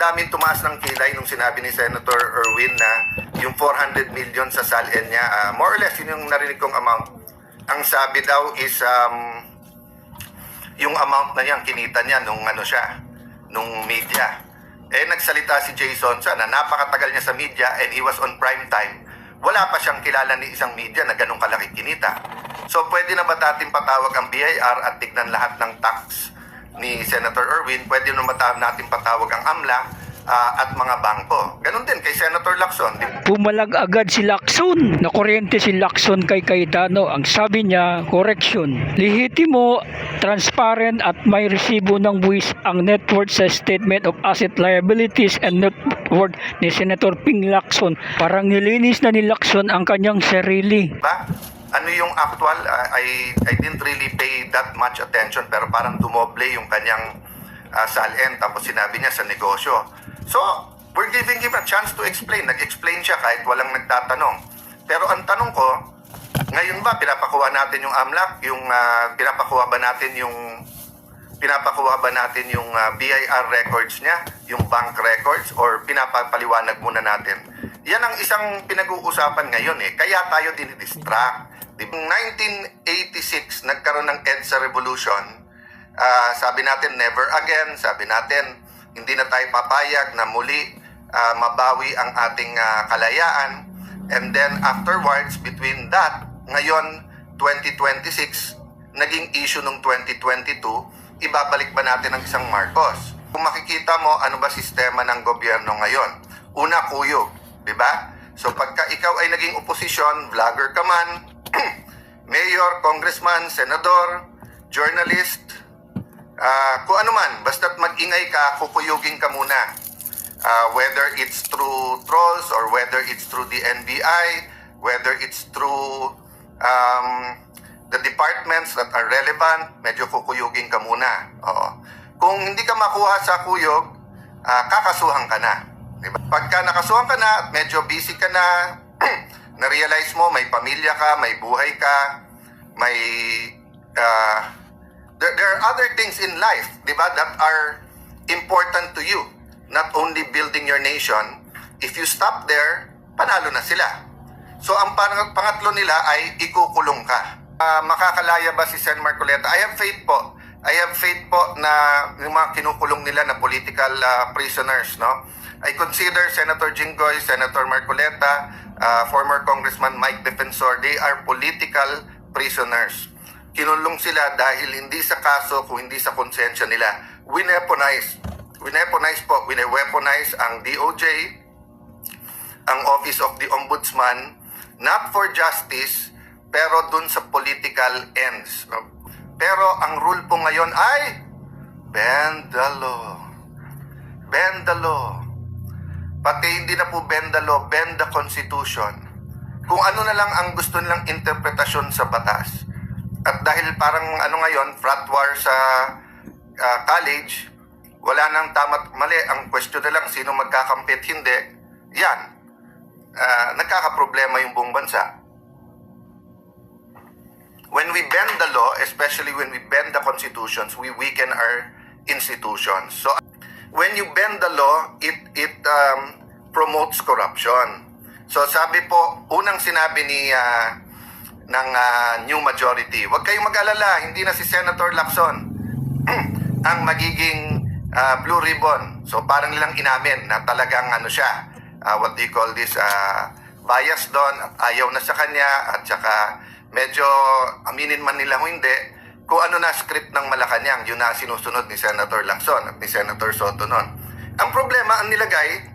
namin tumaas ng kilay nung sinabi ni Senator Erwin na yung 400 million sa SALN niya, more or less yun yung narinig kong amount. Ang sabi daw is yung amount na yan, kinita niya nung nung media. Nagsalita si Jason na napakatagal niya sa media and he was on prime time. Wala pa siyang kilala ni isang media na ganun kalaki kinita. So pwede na ba natin patawag ang BIR at tignan lahat ng tax ni Senator Erwin? Pwede na ba natin patawag ang AMLA at mga bangko? Ganun din kay Senator Lacson. Pumalag agad si Lacson. Nakuryente si Lacson kay Cayetano. Ang sabi niya, correction. Lehitimo, transparent at may resibo ng buwis ang net worth sa Statement of Asset Liabilities and Net Worth ni Senator Ping Lacson. Parang nilinis na ni Lacson ang kanyang sarili. Diba? Ano yung actual? I didn't really pay that much attention pero parang dumoble yung kanyang SALN tapos sinabi niya sa negosyo. So, we're giving him a chance to explain. Nag-explain siya kahit walang nagtatanong. Pero ang tanong ko, ngayon ba pinapakuha natin yung AMLAC, yung pinapakuha ba natin yung BIR records niya, yung bank records, or pinapapaliwanag muna natin? Yan ang isang pinag-uusapan ngayon Kaya tayo dinidistract. Noong 1986, nagkaroon ng EDSA Revolution. Sabi natin, never again. Sabi natin, hindi na tayo papayag na muli mabawi ang ating kalayaan. And then afterwards, between that, ngayon, 2026, naging issue nung 2022, ibabalik ba natin ang isang Marcos? Kung makikita mo, ano ba sistema ng gobyerno ngayon? Una, kuyog, di ba? So pagka ikaw ay naging oposisyon, vlogger ka man, mayor, congressman, senador, journalist, kung ano man, basta't mag-ingay ka, kukuyugin ka muna. Whether it's through trolls or whether it's through the NBI, whether it's through the departments that are relevant, medyo kukuyugin ka muna. Oo. Kung hindi ka makuha sa kuyog, kakasuhan ka na. Diba? Pagka nakasuhan ka na, medyo busy ka na, na-realize mo, may pamilya ka, may buhay ka, may... There are other things in life, di ba, that are important to you. Not only building your nation. If you stop there, panalo na sila. So, ang pangatlo nila ay ikukulong ka. Makakalaya ba si Sen Marcoleta? I have faith po. I have faith po na yung mga kinukulong nila na political prisoners, no? I consider Senator Jinggoy, Senator Marcoleta, former Congressman Mike Defensor, they are political prisoners. Kinulong sila dahil hindi sa kaso, kung hindi sa konsensya nila. Wineaponize ang DOJ, ang Office of the Ombudsman, not for justice, pero dun sa political ends. Pero ang rule po ngayon ay bend the law. Bend the law. Pati hindi na po bend the law, bend the Constitution. Kung ano na lang ang gusto nilang interpretasyon sa batas. At dahil parang ngayon, frat war sa college, wala nang tama't mali. Ang question na lang, sino magkakampit, hindi. Yan. Nagkakaproblema yung buong bansa. When we bend the law, especially when we bend the constitutions, we weaken our institutions. So, when you bend the law, it promotes corruption. So, sabi po, unang sinabi ng new majority, huwag kayong mag-alala, hindi na si Senator Lacson ang magiging blue ribbon. So parang nilang inamin na talagang siya, what they call this, bias doon, at ayaw na sa kanya, at saka medyo aminin man nila o hindi, kung ano na script ng Malacanang, yun na sinusunod ni Senator Lacson at ni Senator Soto noon. Ang problema, ang nilagay,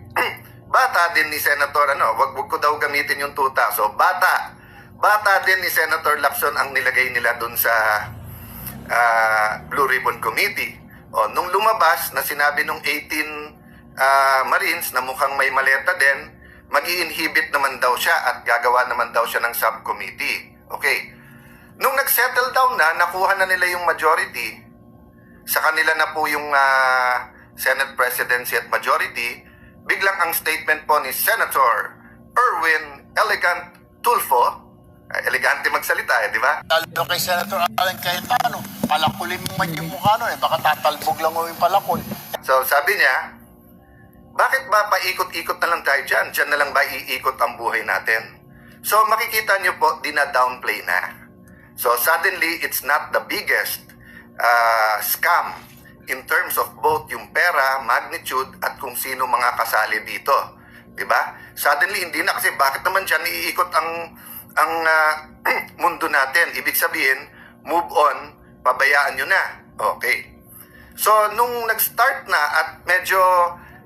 bata din ni Senator, wag ko daw gamitin yung tuta, so bata din ni Senator Lacson ang nilagay nila dun sa Blue Ribbon Committee. Nung lumabas na sinabi nung 18 Marines na mukhang may maleta din, mag-i-inhibit naman daw siya at gagawa naman daw siya ng subcommittee. Okay. Nung nag-settle down na, nakuha na nila yung majority, sa kanila na po yung Senate presidency at majority, biglang ang statement po ni Senator Erwin Elegant Tulfo, elegante magsalita di ba? Lalo kay Senator Alan Cayetano, palakulin mo man yung mukha nun baka tatalbog lang mo yung palakol. So sabi niya, Bakit ba paikot-ikot na lang tayo dyan? Dyan na lang ba iikot ang buhay natin? So makikita nyo po, dina-downplay na. So suddenly, it's not the biggest scam in terms of both yung pera, magnitude, at kung sino mga kasali dito. Diba? Suddenly, hindi na kasi bakit naman dyan iikot ang mundo natin? Ibig sabihin, move on, pabayaan nyo na. Okay. So, nung nag-start na at medyo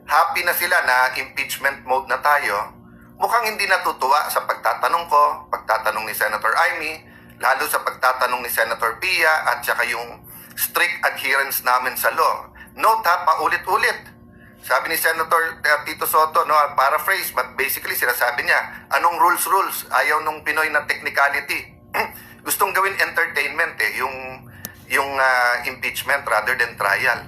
happy na sila na impeachment mode na tayo, mukhang hindi natutuwa sa pagtatanong ko, pagtatanong ni Senator Amy, lalo sa pagtatanong ni Senator Pia at saka yung strict adherence namin sa law. Note ha, paulit-ulit. Sabi ni Senator Tito Soto, no, paraphrase, but basically sinasabi niya, anong rules? Ayaw nung Pinoy na technicality. Gustong gawin entertainment yung impeachment rather than trial.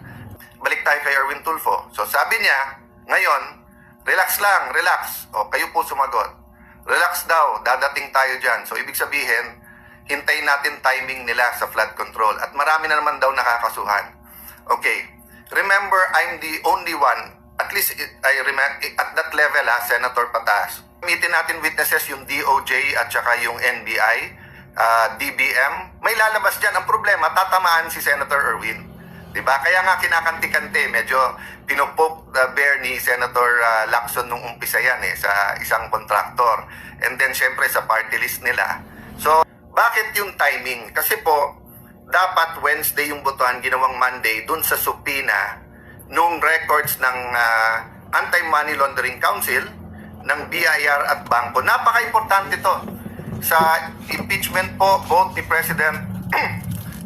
Balik tayo kay Erwin Tulfo. So sabi niya, ngayon, relax lang, relax. O, kayo po sumagot. Relax daw, dadating tayo dyan. So ibig sabihin, hintayin natin timing nila sa flood control. At marami na naman daw nakakasuhan. Okay. Remember, I'm the only one, at least I remember, at that level Senator Patas. Gamitin natin witnesses yung DOJ at saka yung NBI, DBM. May lalabas dyan. Ang problema, tatamaan si Senator Erwin. Diba? Kaya nga kinakanti-kante, medyo pinopoke the bear ni Senator Lacson nung umpisa yan sa isang kontraktor. And then syempre sa party list nila. So, bakit yung timing? Kasi po, dapat Wednesday yung botohan, ginawang Monday, dun sa subpoena nung records ng Anti-Money Laundering Council, ng BIR at Bangko. Napaka-importante to. Sa impeachment po, both ni President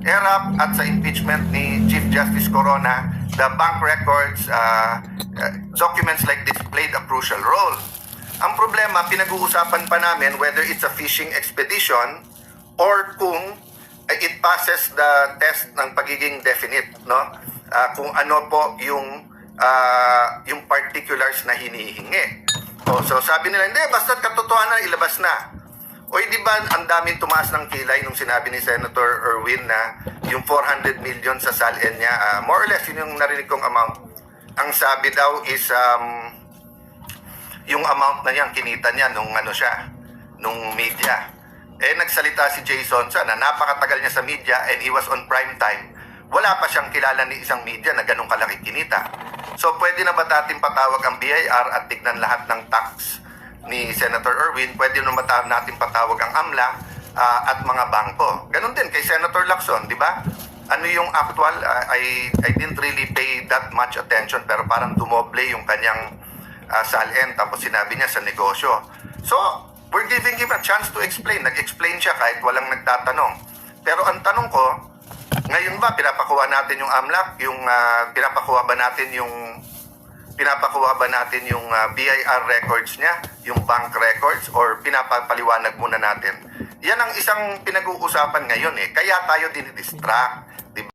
Erap at sa impeachment ni Chief Justice Corona, the bank records, documents like this played a crucial role. Ang problema, pinag-uusapan pa namin whether it's a fishing expedition or kung it passes the test ng pagiging definite, no? Kung ano po yung particulars na hinihingi. So sabi nila, hindi, basta katotohanan, ilabas na. O di ba ang daming tumaas ng kilay nung sinabi ni Senator Erwin na yung 400 million sa SALN niya, more or less yun yung narinig kong amount. Ang sabi daw is yung amount na yan, kinita niya nung nung media. Nagsalita si Jason na napakatagal niya sa media and he was on prime time. Wala pa siyang kilala ni isang media na ganun kalaki kinita. So pwede na ba natin patawag ang BIR at tignan lahat ng tax ni Senator Erwin? Pwede na ba natin patawag ang AMLA at mga bangko? Ganun din kay Senator Lacson, di ba? Ano yung actual? I didn't really pay that much attention pero parang dumoble yung kanyang SALN tapos sinabi niya sa negosyo. So, we're giving him a chance to explain. Nag-explain siya kahit walang nagtatanong. Pero ang tanong ko, ngayon ba pinapakuha natin yung AMLAC, yung pinapakuha ba natin yung BIR records niya, yung bank records, or pinapapaliwanag muna natin? Yan ang isang pinag-uusapan ngayon Kaya tayo dinidistract.